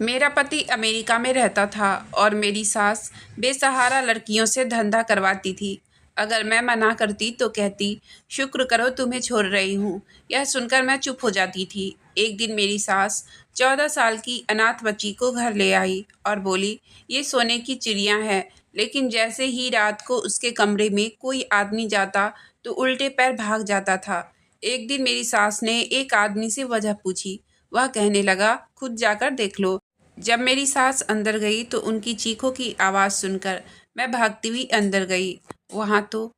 मेरा पति अमेरिका में रहता था और मेरी सास बेसहारा लड़कियों से धंधा करवाती थी। अगर मैं मना करती तो कहती, शुक्र करो तुम्हें छोड़ रही हूँ। यह सुनकर मैं चुप हो जाती थी। एक दिन मेरी सास 14 साल की अनाथ बच्ची को घर ले आई और बोली, ये सोने की चिड़िया है। लेकिन जैसे ही रात को उसके कमरे में कोई आदमी जाता तो उल्टे पैर भाग जाता था। एक दिन मेरी सास ने एक आदमी से वजह पूछी। वह कहने लगा, खुद जाकर देख लो। जब मेरी सास अंदर गई तो उनकी चीखों की आवाज़ सुनकर मैं भागती हुई अंदर गई। वहाँ तो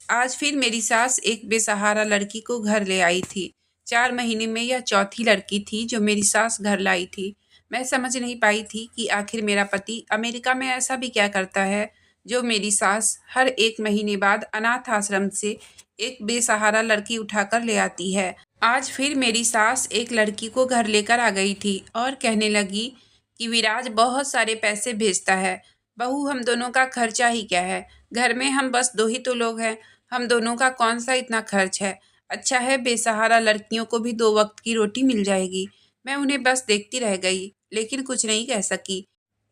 आज फिर मेरी सास एक बेसहारा लड़की को घर ले आई थी। 4 महीने में यह चौथी लड़की थी जो मेरी सास घर लाई थी। मैं समझ नहीं पाई थी कि आखिर मेरा पति अमेरिका में ऐसा भी क्या करता है जो मेरी सास हर 1 महीने बाद अनाथ आश्रम से एक बेसहारा लड़की उठाकर ले आती है। आज फिर मेरी सास एक लड़की को घर लेकर आ गई थी और कहने लगी कि विराज बहुत सारे पैसे भेजता है। बहू, हम दोनों का खर्चा ही क्या है? घर में हम बस 2 ही तो लोग हैं। हम दोनों का कौन सा इतना खर्च है? अच्छा है बेसहारा लड़कियों को भी 2 वक्त की रोटी मिल जाएगी। मैं उन्हें बस देखती रह गई, लेकिन कुछ नहीं कह सकी।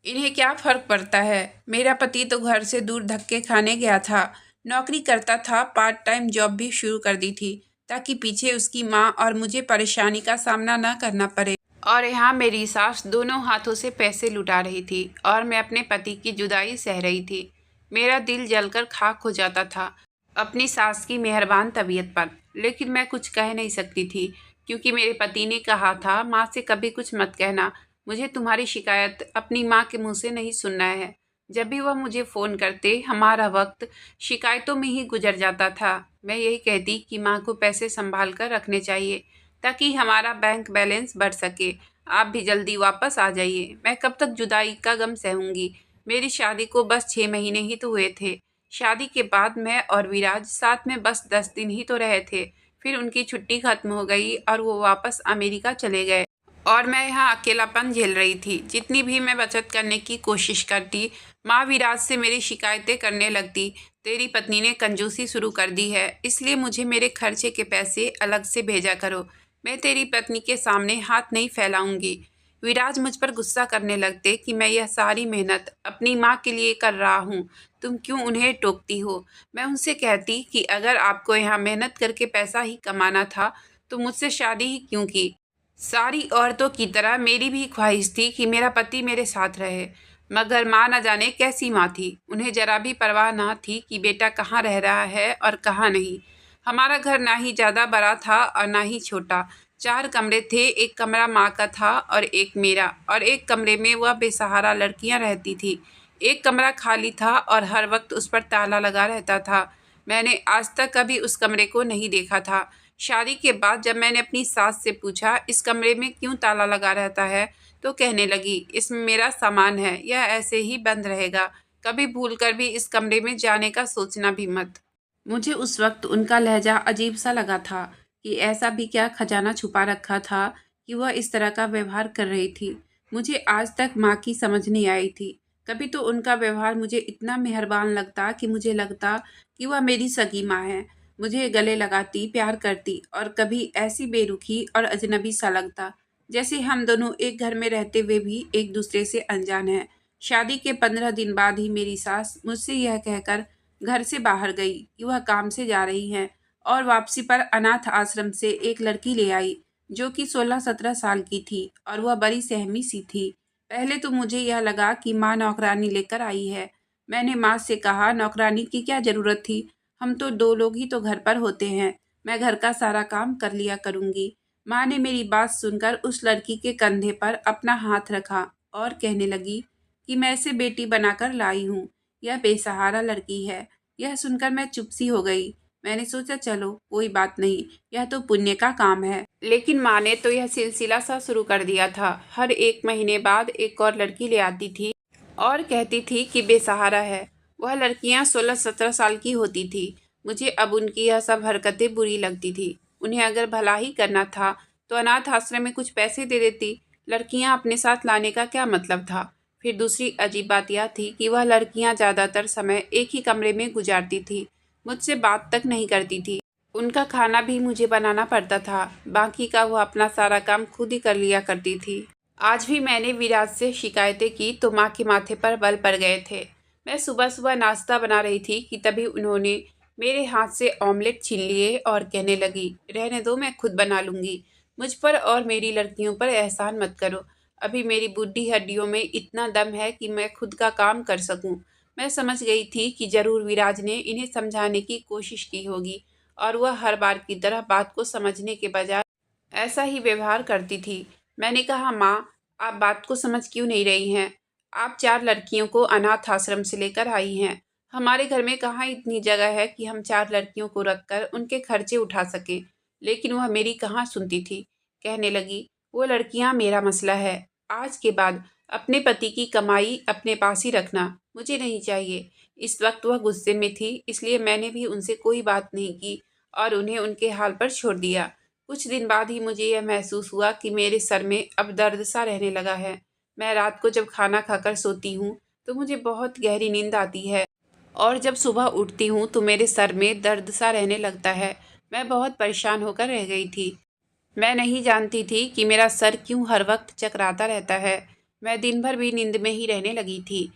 इन्हें क्या फर्क पड़ता है? मेरा पति तो घर से दूर धक्के खाने गया था। नौकरी करता था, पार्ट टाइम जॉब भी शुरू कर दी थी ताकि पीछे उसकी माँ और मुझे परेशानी का सामना न करना पड़े। और यहाँ मेरी सास दोनों हाथों से पैसे लुटा रही थी और मैं अपने पति की जुदाई सह रही थी। मेरा दिल जलकर खाक हो जाता था अपनी सास की मेहरबान तबीयत पर। लेकिन मैं कुछ कह नहीं सकती थी क्योंकि मेरे पति ने कहा था, माँ से कभी कुछ मत कहना। मुझे तुम्हारी शिकायत अपनी माँ के मुंह से नहीं सुनना है। जब भी वह मुझे फ़ोन करते हमारा वक्त शिकायतों में ही गुजर जाता था। मैं यही कहती कि माँ को पैसे संभाल कर रखने चाहिए ताकि हमारा बैंक बैलेंस बढ़ सके। आप भी जल्दी वापस आ जाइए। मैं कब तक जुदाई का गम सहूँगी? मेरी शादी को बस 6 महीने ही तो हुए थे। शादी के बाद मैं और विराज साथ में बस 10 दिन ही तो रहे थे। फिर उनकी छुट्टी खत्म हो गई और वो वापस अमेरिका चले गए और मैं यहाँ अकेलापन झेल रही थी। जितनी भी मैं बचत करने की कोशिश करती, माँ विराज से मेरी शिकायतें करने लगती। तेरी पत्नी ने कंजूसी शुरू कर दी है, इसलिए मुझे मेरे खर्चे के पैसे अलग से भेजा करो। मैं तेरी पत्नी के सामने हाथ नहीं फैलाऊंगी। विराज मुझ पर गुस्सा करने लगते कि मैं यह सारी मेहनत अपनी माँ के लिए कर रहा हूँ, तुम क्यों उन्हें टोकती हो? मैं उनसे कहती कि अगर आपको यहाँ मेहनत करके पैसा ही कमाना था तो मुझसे शादी ही क्यों की? सारी औरतों की तरह मेरी भी ख्वाहिश थी कि मेरा पति मेरे साथ रहे, मगर माँ न जाने कैसी माँ थी। उन्हें जरा भी परवाह ना थी कि बेटा कहाँ रह रहा है और कहाँ नहीं। हमारा घर ना ही ज़्यादा बड़ा था और ना ही छोटा। 4 कमरे थे, एक कमरा माँ का था और एक मेरा, और एक कमरे में वह बेसहारा लड़कियाँ रहती थी। एक कमरा खाली था और हर वक्त उस पर ताला लगा रहता था। मैंने आज तक कभी उस कमरे को नहीं देखा था। शादी के बाद जब मैंने अपनी सास से पूछा इस कमरे में क्यों ताला लगा रहता है, तो कहने लगी, इसमें मेरा सामान है, यह ऐसे ही बंद रहेगा। कभी भूलकर भी इस कमरे में जाने का सोचना भी मत। मुझे उस वक्त उनका लहजा अजीब सा लगा था कि ऐसा भी क्या खजाना छुपा रखा था कि वह इस तरह का व्यवहार कर रही थी। मुझे आज तक माँ की समझ नहीं आई थी। कभी तो उनका व्यवहार मुझे इतना मेहरबान लगता कि मुझे लगता कि वह मेरी सगी माँ है। मुझे गले लगाती, प्यार करती, और कभी ऐसी बेरुखी और अजनबी सा लगता जैसे हम दोनों एक घर में रहते हुए भी एक दूसरे से अनजान हैं। शादी के 15 दिन बाद ही मेरी सास मुझसे यह कहकर घर से बाहर गई कि वह काम से जा रही हैं, और वापसी पर अनाथ आश्रम से एक लड़की ले आई जो कि 16-17 साल की थी और वह बड़ी सहमी सी थी। पहले तो मुझे यह लगा कि माँ नौकरानी लेकर आई है। मैंने माँ से कहा, नौकरानी की क्या ज़रूरत थी? हम तो 2 लोग ही तो घर पर होते हैं। मैं घर का सारा काम कर लिया करूँगी। माँ ने मेरी बात सुनकर उस लड़की के कंधे पर अपना हाथ रखा और कहने लगी कि मैं इसे बेटी बनाकर लाई हूँ। यह बेसहारा लड़की है। यह सुनकर मैं चुप सी हो गई। मैंने सोचा चलो कोई बात नहीं, यह तो पुण्य का काम है। लेकिन माँ ने तो यह सिलसिला सा शुरू कर दिया था। हर 1 महीने बाद एक और लड़की ले आती थी और कहती थी कि बेसहारा है। वह लड़कियां 16-17 साल की होती थी। मुझे अब उनकी यह सब हरकतें बुरी लगती थी। उन्हें अगर भला ही करना था तो अनाथ आश्रम में कुछ पैसे दे देती। लड़कियां अपने साथ लाने का क्या मतलब था? फिर दूसरी अजीब बात यह थी कि वह लड़कियां ज़्यादातर समय एक ही कमरे में गुजारती थी। मुझसे बात तक नहीं करती थी। उनका खाना भी मुझे बनाना पड़ता था। बाकी का वह अपना सारा काम खुद ही कर लिया करती थी। आज भी मैंने विराज से शिकायतें की तो माँ के माथे पर बल पड़ गए थे। मैं सुबह सुबह नाश्ता बना रही थी कि तभी उन्होंने मेरे हाथ से ऑमलेट छीन लिए और कहने लगी, रहने दो, मैं खुद बना लूँगी। मुझ पर और मेरी लड़कियों पर एहसान मत करो। अभी मेरी बुढ़ी हड्डियों में इतना दम है कि मैं खुद का काम कर सकूं। मैं समझ गई थी कि जरूर विराज ने इन्हें समझाने की कोशिश की होगी और वह हर बार की तरह बात को समझने के बजाय ऐसा ही व्यवहार करती थी। मैंने कहा, माँ, आप बात को समझ क्यों नहीं रही हैं? आप 4 लड़कियों को अनाथ आश्रम से लेकर आई हैं। हमारे घर में कहाँ इतनी जगह है कि हम 4 लड़कियों को रखकर उनके खर्चे उठा सकें। लेकिन वह मेरी कहाँ सुनती थी। कहने लगी, वो लड़कियाँ मेरा मसला है। आज के बाद अपने पति की कमाई अपने पास ही रखना, मुझे नहीं चाहिए। इस वक्त वह गुस्से में थी, इसलिए मैंने भी उनसे कोई बात नहीं की और उन्हें उनके हाल पर छोड़ दिया। कुछ दिन बाद ही मुझे यह महसूस हुआ कि मेरे सर में अब दर्द सा रहने लगा है। मैं रात को जब खाना खाकर सोती हूँ तो मुझे बहुत गहरी नींद आती है और जब सुबह उठती हूँ तो मेरे सर में दर्द सा रहने लगता है। मैं बहुत परेशान होकर रह गई थी। मैं नहीं जानती थी कि मेरा सर क्यों हर वक्त चकराता रहता है। मैं दिन भर भी नींद में ही रहने लगी थी।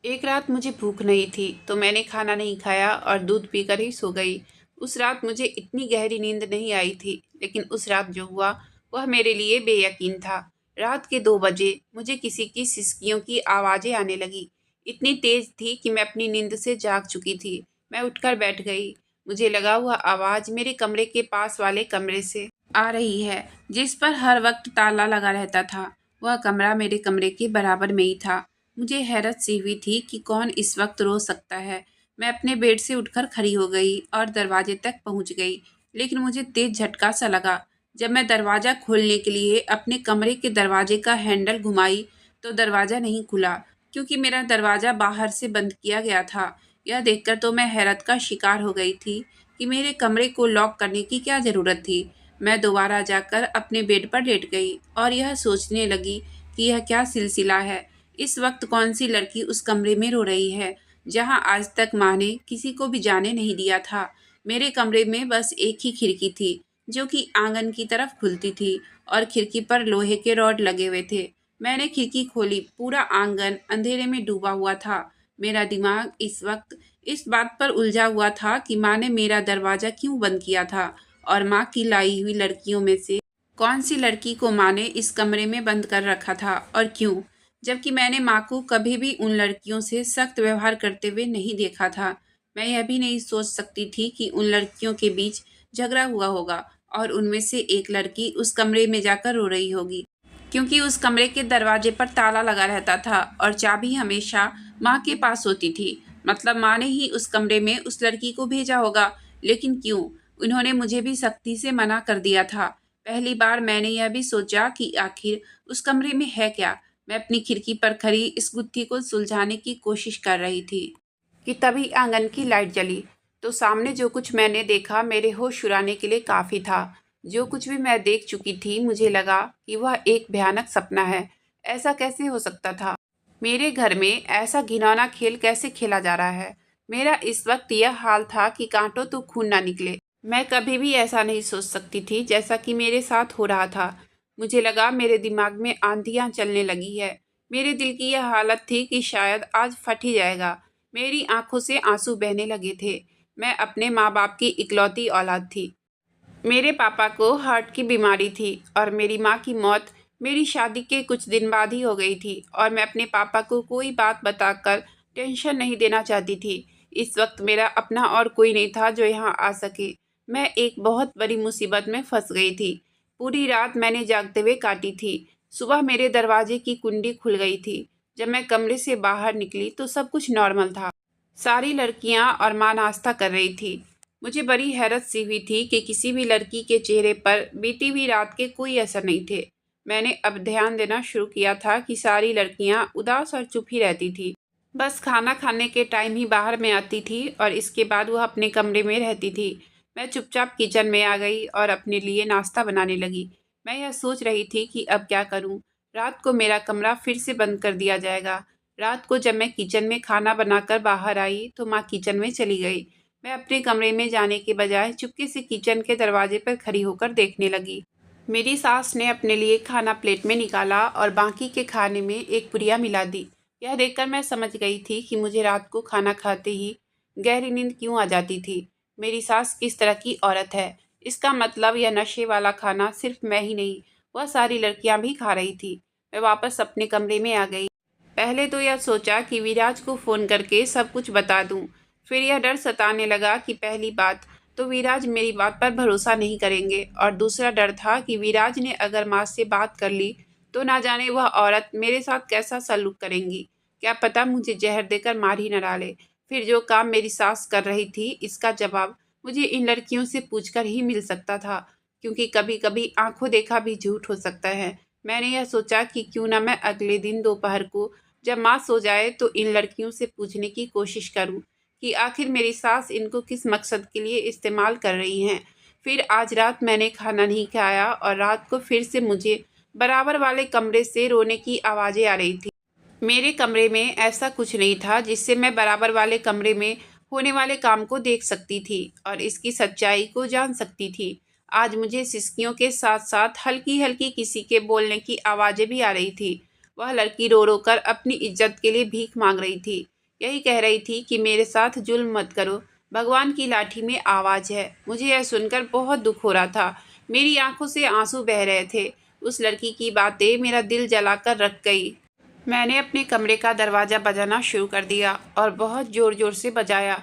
एक रात मुझे भूख नहीं थी तो मैंने खाना नहीं खाया और दूध पीकर ही सो गई। उस रात मुझे इतनी गहरी नींद नहीं आई थी, लेकिन उस रात जो हुआ वह मेरे लिए बेयकीन था। रात के 2 बजे मुझे किसी की सिसकियों की आवाज़ें आने लगी। इतनी तेज थी कि मैं अपनी नींद से जाग चुकी थी। मैं उठकर बैठ गई। मुझे लगा वह आवाज़ मेरे कमरे के पास वाले कमरे से आ रही है, जिस पर हर वक्त ताला लगा रहता था। वह कमरा मेरे कमरे के बराबर में ही था। मुझे हैरत सी हुई थी कि कौन इस वक्त रो सकता है। मैं अपने बेड से उठकर खड़ी हो गई और दरवाजे तक पहुंच गई, लेकिन मुझे तेज झटका सा लगा। जब मैं दरवाज़ा खोलने के लिए अपने कमरे के दरवाजे का हैंडल घुमाई तो दरवाज़ा नहीं खुला, क्योंकि मेरा दरवाज़ा बाहर से बंद किया गया था। यह देखकर तो मैं हैरत का शिकार हो गई थी कि मेरे कमरे को लॉक करने की क्या ज़रूरत थी। मैं दोबारा जाकर अपने बेड पर लेट गई और यह सोचने लगी कि यह क्या सिलसिला है। इस वक्त कौन सी लड़की उस कमरे में रो रही है जहां आज तक माँ ने किसी को भी जाने नहीं दिया था। मेरे कमरे में बस एक ही खिड़की थी जो कि आंगन की तरफ खुलती थी और खिड़की पर लोहे के रॉड लगे हुए थे। मैंने खिड़की खोली। पूरा आंगन अंधेरे में डूबा हुआ था। मेरा दिमाग इस वक्त इस बात पर उलझा हुआ था कि माँ ने मेरा दरवाज़ा क्यों बंद किया था और माँ की लाई हुई लड़कियों में से कौन सी लड़की को माँ ने इस कमरे में बंद कर रखा था और क्यों, जबकि मैंने माँ को कभी भी उन लड़कियों से सख्त व्यवहार करते हुए नहीं देखा था। मैं यह भी नहीं सोच सकती थी कि उन लड़कियों के बीच झगड़ा हुआ होगा और उनमें से एक लड़की उस कमरे में जाकर रो रही होगी, क्योंकि उस कमरे के दरवाजे पर ताला लगा रहता था और चाबी हमेशा माँ के पास होती थी। मतलब माँ ने ही उस कमरे में उस लड़की को भेजा होगा। लेकिन क्यों? उन्होंने मुझे भी सख्ती से मना कर दिया था। पहली बार मैंने यह भी सोचा कि आखिर उस कमरे में है क्या। मैं अपनी खिड़की पर खड़ी इस गुत्थी को सुलझाने की कोशिश कर रही थी कि तभी आंगन की लाइट जली। तो सामने जो कुछ मैंने देखा मेरे होश उड़ाने के लिए काफ़ी था। जो कुछ भी मैं देख चुकी थी मुझे लगा कि वह एक भयानक सपना है। ऐसा कैसे हो सकता था? मेरे घर में ऐसा घिनौना खेल कैसे खेला जा रहा है? मेरा इस वक्त यह हाल था कि कांटो तो खून ना निकले। मैं कभी भी ऐसा नहीं सोच सकती थी जैसा कि मेरे साथ हो रहा था। मुझे लगा मेरे दिमाग में आंधियां चलने लगी है। मेरे दिल की यह हालत थी कि शायद आज फट ही जाएगा। मेरी आंखों से आंसू बहने लगे थे। मैं अपने माँ बाप की इकलौती औलाद थी। मेरे पापा को हार्ट की बीमारी थी और मेरी माँ की मौत मेरी शादी के कुछ दिन बाद ही हो गई थी और मैं अपने पापा को कोई बात बताकर टेंशन नहीं देना चाहती थी। इस वक्त मेरा अपना और कोई नहीं था जो यहाँ आ सके। मैं एक बहुत बड़ी मुसीबत में फंस गई थी। पूरी रात मैंने जागते हुए काटी थी। सुबह मेरे दरवाजे की कुंडी खुल गई थी। जब मैं कमरे से बाहर निकली तो सब कुछ नॉर्मल था। सारी लड़कियां और माँ नाश्ता कर रही थी। मुझे बड़ी हैरत सी हुई थी कि किसी भी लड़की के चेहरे पर बीती हुई रात के कोई असर नहीं थे। मैंने अब ध्यान देना शुरू किया था कि सारी लड़कियां उदास और चुप ही रहती थी। बस खाना खाने के टाइम ही बाहर में आती थी और इसके बाद वह अपने कमरे में रहती थी। मैं चुपचाप किचन में आ गई और अपने लिए नाश्ता बनाने लगी। मैं यह सोच रही थी कि अब क्या करूं। रात को मेरा कमरा फिर से बंद कर दिया जाएगा। रात को जब मैं किचन में खाना बनाकर बाहर आई तो माँ किचन में चली गई। मैं अपने कमरे में जाने के बजाय चुपके से किचन के दरवाजे पर खड़ी होकर देखने लगी। मेरी सास ने अपने लिए खाना प्लेट में निकाला और बाकी के खाने में एक पुड़िया मिला दी। यह देखकर मैं समझ गई थी कि मुझे रात को खाना खाते ही गहरी नींद क्यों आ जाती थी। मेरी सास किस तरह की औरत है। इसका मतलब यह नशे वाला खाना सिर्फ मैं ही नहीं, वह सारी लड़कियां भी खा रही थी। मैं वापस अपने कमरे में आ गई। पहले तो यह सोचा कि विराज को फ़ोन करके सब कुछ बता दूं। फिर यह डर सताने लगा कि पहली बात तो विराज मेरी बात पर भरोसा नहीं करेंगे, और दूसरा डर था कि विराज ने अगर माँ से बात कर ली तो ना जाने वह औरत मेरे साथ कैसा सलूक करेंगी। क्या पता मुझे जहर देकर मार ही न डाले। फिर जो काम मेरी सास कर रही थी इसका जवाब मुझे इन लड़कियों से पूछकर ही मिल सकता था, क्योंकि कभी कभी आंखों देखा भी झूठ हो सकता है। मैंने यह सोचा कि क्यों ना मैं अगले दिन दोपहर को जब माँ सो जाए तो इन लड़कियों से पूछने की कोशिश करूं कि आखिर मेरी सास इनको किस मकसद के लिए इस्तेमाल कर रही हैं। फिर आज रात मैंने खाना नहीं खाया और रात को फिर से मुझे बराबर वाले कमरे से रोने की आवाज़ें आ रही थी। मेरे कमरे में ऐसा कुछ नहीं था जिससे मैं बराबर वाले कमरे में होने वाले काम को देख सकती थी और इसकी सच्चाई को जान सकती थी। आज मुझे सिसकियों के साथ साथ हल्की हल्की किसी के बोलने की आवाज़ें भी आ रही थी। वह लड़की रो रो कर अपनी इज्जत के लिए भीख मांग रही थी। यही कह रही थी कि मेरे साथ जुल्म मत करो, भगवान की लाठी में आवाज़ है। मुझे यह सुनकर बहुत दुख हो रहा था। मेरी आंखों से आंसू बह रहे थे। उस लड़की की बातें मेरा दिल जलाकर रख गई। मैंने अपने कमरे का दरवाज़ा बजाना शुरू कर दिया और बहुत ज़ोर ज़ोर से बजाया।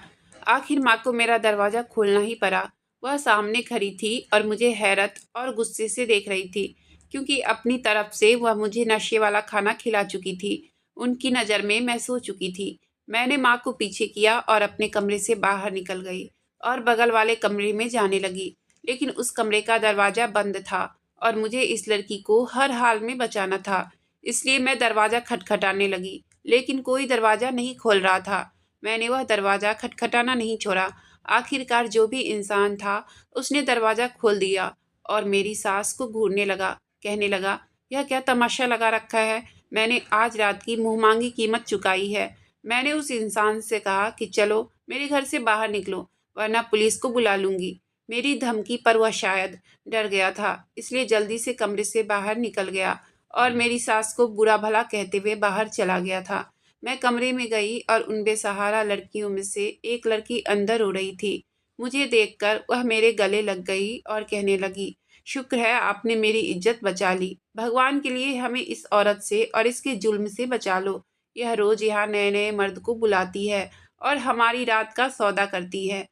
आखिर माँ को मेरा दरवाज़ा खोलना ही पड़ा। वह सामने खड़ी थी और मुझे हैरत और गुस्से से देख रही थी, क्योंकि अपनी तरफ से वह मुझे नशे वाला खाना खिला चुकी थी। उनकी नज़र में मैं सो चुकी थी। मैंने माँ को पीछे किया और अपने कमरे से बाहर निकल गई और बगल वाले कमरे में जाने लगी, लेकिन उस कमरे का दरवाज़ा बंद था और मुझे इस लड़की को हर हाल में बचाना था। इसलिए मैं दरवाज़ा खटखटाने लगी, लेकिन कोई दरवाज़ा नहीं खोल रहा था। मैंने वह दरवाज़ा खटखटाना नहीं छोड़ा। आखिरकार जो भी इंसान था उसने दरवाज़ा खोल दिया और मेरी सास को घूरने लगा, कहने लगा, यह क्या तमाशा लगा रखा है। मैंने आज रात की मुँहमांगी कीमत चुकाई है। मैंने उस इंसान से कहा कि चलो मेरे घर से बाहर निकलो, वरना पुलिस को बुला लूँगी। मेरी धमकी पर वह शायद डर गया था, इसलिए जल्दी से कमरे से बाहर निकल गया और मेरी सास को बुरा भला कहते हुए बाहर चला गया था। मैं कमरे में गई और उन बेसहारा लड़कियों में से एक लड़की अंदर रो रही थी। मुझे देखकर वह मेरे गले लग गई और कहने लगी, शुक्र है आपने मेरी इज्जत बचा ली। भगवान के लिए हमें इस औरत से और इसके जुल्म से बचा लो। यह रोज यहाँ नए नए मर्द को बुलाती है और हमारी रात का सौदा करती है।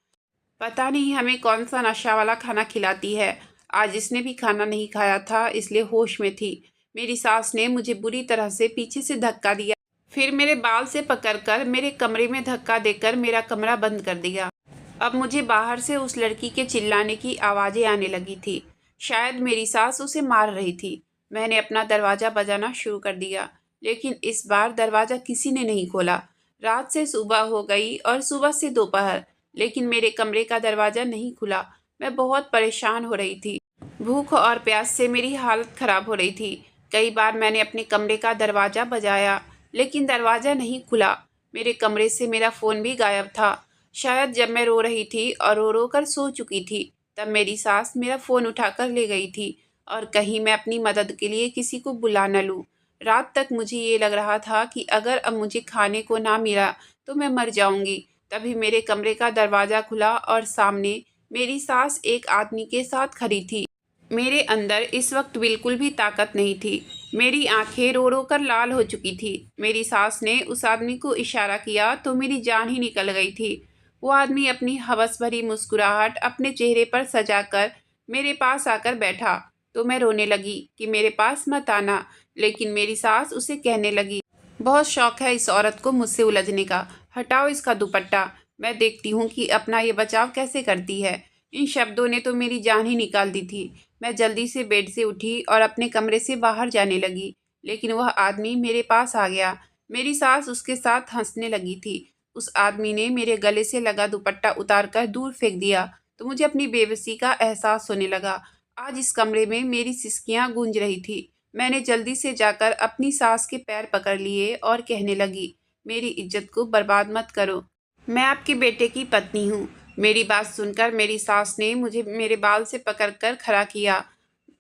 पता नहीं हमें कौन सा नशा वाला खाना खिलाती है। आज इसने भी खाना नहीं खाया था, इसलिए होश में थी। मेरी सास ने मुझे बुरी तरह से पीछे से धक्का दिया, फिर मेरे बाल से पकड़कर मेरे कमरे में धक्का देकर मेरा कमरा बंद कर दिया। अब मुझे बाहर से उस लड़की के चिल्लाने की आवाज़ें आने लगी थी। शायद मेरी सास उसे मार रही थी। मैंने अपना दरवाज़ा बजाना शुरू कर दिया, लेकिन इस बार दरवाज़ा किसी ने नहीं खोला। रात से सुबह हो गई और सुबह से दोपहर, लेकिन मेरे कमरे का दरवाज़ा नहीं खुला। मैं बहुत परेशान हो रही थी। भूख और प्यास से मेरी हालत ख़राब हो रही थी। कई बार मैंने अपने कमरे का दरवाज़ा बजाया, लेकिन दरवाज़ा नहीं खुला। मेरे कमरे से मेरा फ़ोन भी गायब था। शायद जब मैं रो रही थी और रो रो कर सो चुकी थी, तब मेरी सास मेरा फ़ोन उठाकर ले गई थी और कहीं मैं अपनी मदद के लिए किसी को बुला न लूँ। रात तक मुझे ये लग रहा था कि अगर अब मुझे खाने को ना मिला तो मैं मर जाऊंगी। तभी मेरे कमरे का दरवाज़ा खुला और सामने मेरी सास एक आदमी के साथ खड़ी थी। मेरे अंदर इस वक्त बिल्कुल भी ताकत नहीं थी। मेरी आंखें रो रो कर लाल हो चुकी थी। मेरी सास ने उस आदमी को इशारा किया तो मेरी जान ही निकल गई थी। वो आदमी अपनी हवस भरी मुस्कुराहट अपने चेहरे पर सजाकर मेरे पास आकर बैठा, तो मैं रोने लगी कि मेरे पास मत आना, लेकिन मेरी सास उसे कहने लगी, बहुत शौक है इस औरत को मुझसे उलझने का, हटाओ इसका दुपट्टा, मैं देखती हूँ कि अपना ये बचाव कैसे करती है। इन शब्दों ने तो मेरी जान ही निकाल दी थी। मैं जल्दी से बेड से उठी और अपने कमरे से बाहर जाने लगी, लेकिन वह आदमी मेरे पास आ गया। मेरी सास उसके साथ हंसने लगी थी। उस आदमी ने मेरे गले से लगा दुपट्टा उतारकर दूर फेंक दिया, तो मुझे अपनी बेबसी का एहसास होने लगा। आज इस कमरे में मेरी सिसकियां गूंज रही थी। मैंने जल्दी से जाकर अपनी सास के पैर पकड़ लिए और कहने लगी, मेरी इज्जत को बर्बाद मत करो। मैं आपके बेटे की पत्नी हूँ। मेरी बात सुनकर मेरी सास ने मुझे मेरे बाल से पकड़कर खड़ा किया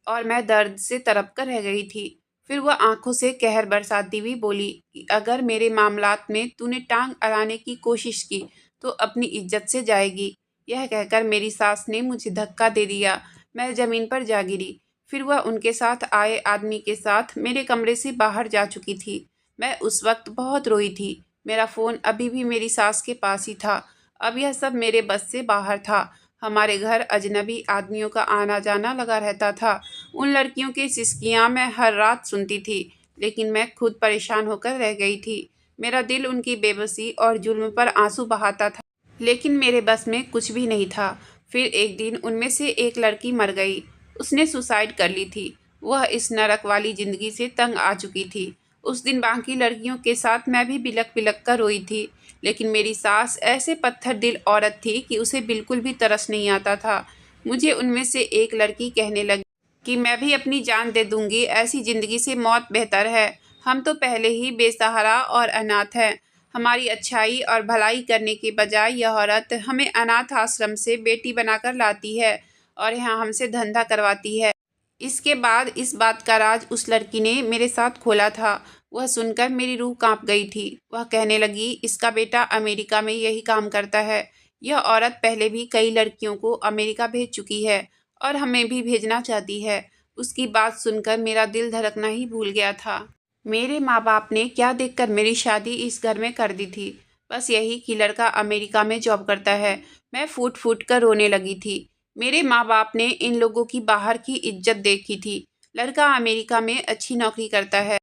और मैं दर्द से तड़प कर रह गई थी। फिर वह आंखों से कहर बरसाती हुई बोली कि अगर मेरे मामलात में तूने टांग अड़ाने की कोशिश की तो अपनी इज्जत से जाएगी। यह कहकर मेरी सास ने मुझे धक्का दे दिया। मैं ज़मीन पर जा गिरी। फिर वह उनके साथ आए आदमी के साथ मेरे कमरे से बाहर जा चुकी थी। मैं उस वक्त बहुत रोई थी। मेरा फ़ोन अभी भी मेरी सास के पास ही था। अब यह सब मेरे बस से बाहर था। हमारे घर अजनबी आदमियों का आना जाना लगा रहता था। उन लड़कियों की सिसकियां मैं हर रात सुनती थी, लेकिन मैं खुद परेशान होकर रह गई थी। मेरा दिल उनकी बेबसी और जुल्म पर आंसू बहाता था, लेकिन मेरे बस में कुछ भी नहीं था। फिर एक दिन उनमें से एक लड़की मर गई। उसने सुसाइड कर ली थी। वह इस नरक वाली ज़िंदगी से तंग आ चुकी थी। उस दिन बाकी लड़कियों के साथ मैं भी बिलक बिलक कर रोई थी, लेकिन मेरी सास ऐसे पत्थर दिल औरत थी कि उसे बिल्कुल भी तरस नहीं आता था। मुझे उनमें से एक लड़की कहने लगी कि मैं भी अपनी जान दे दूंगी, ऐसी ज़िंदगी से मौत बेहतर है। हम तो पहले ही बेसहारा और अनाथ हैं। हमारी अच्छाई और भलाई करने के बजाय यह औरत हमें अनाथ आश्रम से बेटी बनाकर लाती है और यहाँ हमसे धंधा करवाती है। इसके बाद इस बात का राज उस लड़की ने मेरे साथ खोला था। वह सुनकर मेरी रूह कांप गई थी। वह कहने लगी, इसका बेटा अमेरिका में यही काम करता है। यह औरत पहले भी कई लड़कियों को अमेरिका भेज चुकी है और हमें भी भेजना चाहती है। उसकी बात सुनकर मेरा दिल धड़कना ही भूल गया था। मेरे माँ बाप ने क्या देखकर मेरी शादी इस घर में कर दी थी? बस यही कि लड़का अमेरिका में जॉब करता है। मैं फूट फूट कर रोने लगी थी। मेरे माँ बाप ने इन लोगों की बाहर की इज्जत देखी थी। लड़का अमेरिका में अच्छी नौकरी करता है।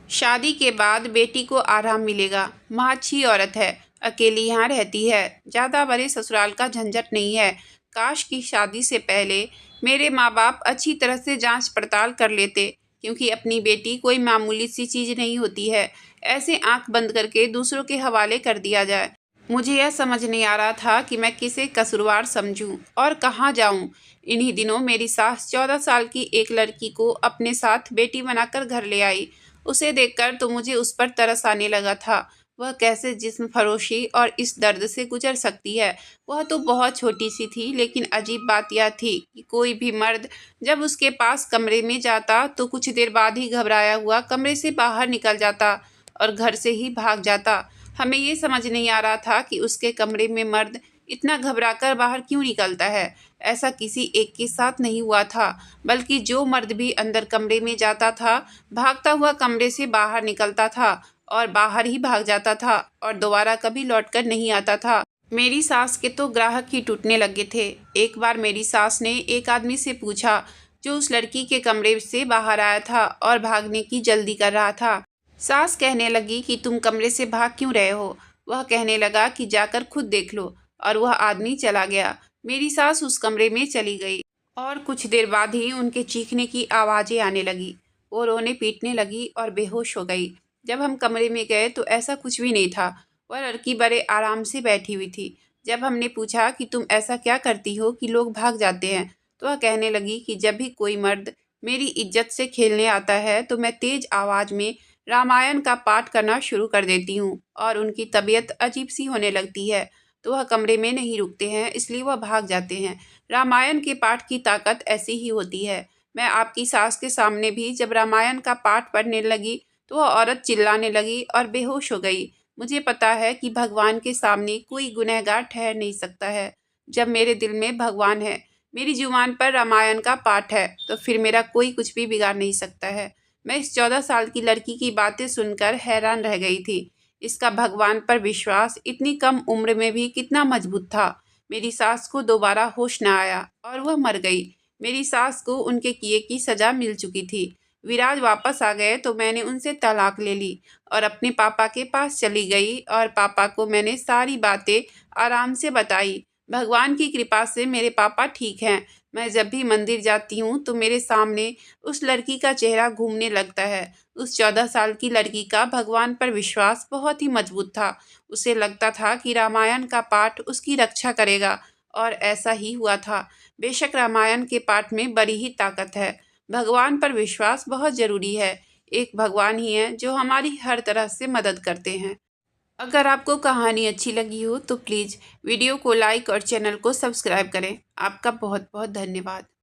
शादी के बाद बेटी को आराम मिलेगा। माँ अच्छी औरत है, अकेली यहाँ रहती है, ज़्यादा बड़े ससुराल का झंझट नहीं है। काश की शादी से पहले मेरे माँ बाप अच्छी तरह से जांच पड़ताल कर लेते, क्योंकि अपनी बेटी कोई मामूली सी चीज़ नहीं होती है। ऐसे आंख बंद करके दूसरों के हवाले कर दिया जाए। मुझे यह समझ नहीं आ रहा था कि मैं किसे कसूरवार समझूं और कहाँ जाऊं। इन्हीं दिनों मेरी सास 14 साल की एक लड़की को अपने साथ बेटी बनाकर घर ले आई। उसे देखकर तो मुझे उस पर तरस आने लगा था। वह कैसे जिस्म फरोशी और इस दर्द से गुजर सकती है। वह तो बहुत छोटी सी थी, लेकिन अजीब बात यह थी कि कोई भी मर्द जब उसके पास कमरे में जाता तो कुछ देर बाद ही घबराया हुआ कमरे से बाहर निकल जाता और घर से ही भाग जाता। हमें ये समझ नहीं आ रहा था कि उसके कमरे में मर्द इतना घबराकर बाहर क्यों निकलता है। ऐसा किसी एक के साथ नहीं हुआ था, बल्कि जो मर्द भी अंदर कमरे में जाता था, भागता हुआ कमरे से बाहर निकलता था और बाहर ही भाग जाता था और दोबारा कभी लौटकर नहीं आता था। मेरी सास के तो ग्राहक ही टूटने लगे थे। एक बार मेरी सास ने एक आदमी से पूछा, जो उस लड़की के कमरे से बाहर आया था और भागने की जल्दी कर रहा था। सास कहने लगी कि तुम कमरे से भाग क्यों रहे हो? वह कहने लगा कि जाकर खुद देख लो, और वह आदमी चला गया। मेरी सास उस कमरे में चली गई और कुछ देर बाद ही उनके चीखने की आवाज़ें आने लगी। वो रोने पीटने लगी और बेहोश हो गई। जब हम कमरे में गए तो ऐसा कुछ भी नहीं था। वह लड़की बड़े आराम से बैठी हुई थी। जब हमने पूछा कि तुम ऐसा क्या करती हो कि लोग भाग जाते हैं, तो वह कहने लगी कि जब भी कोई मर्द मेरी इज्जत से खेलने आता है तो मैं तेज आवाज़ में रामायण का पाठ करना शुरू कर देती हूँ और उनकी तबीयत अजीब सी होने लगती है तो वह कमरे में नहीं रुकते हैं, इसलिए वह भाग जाते हैं। रामायण के पाठ की ताकत ऐसी ही होती है। मैं आपकी सास के सामने भी जब रामायण का पाठ पढ़ने लगी तो वह औरत चिल्लाने लगी और बेहोश हो गई। मुझे पता है कि भगवान के सामने कोई गुनहगार ठहर नहीं सकता है। जब मेरे दिल में भगवान है, मेरी जुबान पर रामायण का पाठ है, तो फिर मेरा कोई कुछ भी बिगाड़ नहीं सकता है। मैं इस 14 साल की लड़की की बातें सुनकर हैरान रह गई थी। इसका भगवान पर विश्वास इतनी कम उम्र में भी कितना मजबूत था। मेरी सास को दोबारा होश न आया और वह मर गई। मेरी सास को उनके किए की सज़ा मिल चुकी थी। विराज वापस आ गए तो मैंने उनसे तलाक ले ली और अपने पापा के पास चली गई और पापा को मैंने सारी बातें आराम से बताई। भगवान की कृपा से मेरे पापा ठीक हैं। मैं जब भी मंदिर जाती हूँ तो मेरे सामने उस लड़की का चेहरा घूमने लगता है। उस 14 साल की लड़की का भगवान पर विश्वास बहुत ही मजबूत था। उसे लगता था कि रामायण का पाठ उसकी रक्षा करेगा, और ऐसा ही हुआ था। बेशक रामायण के पाठ में बड़ी ही ताकत है। भगवान पर विश्वास बहुत ज़रूरी है। एक भगवान ही है जो हमारी हर तरह से मदद करते हैं। अगर आपको कहानी अच्छी लगी हो तो प्लीज़ वीडियो को लाइक और चैनल को सब्सक्राइब करें। आपका बहुत बहुत धन्यवाद।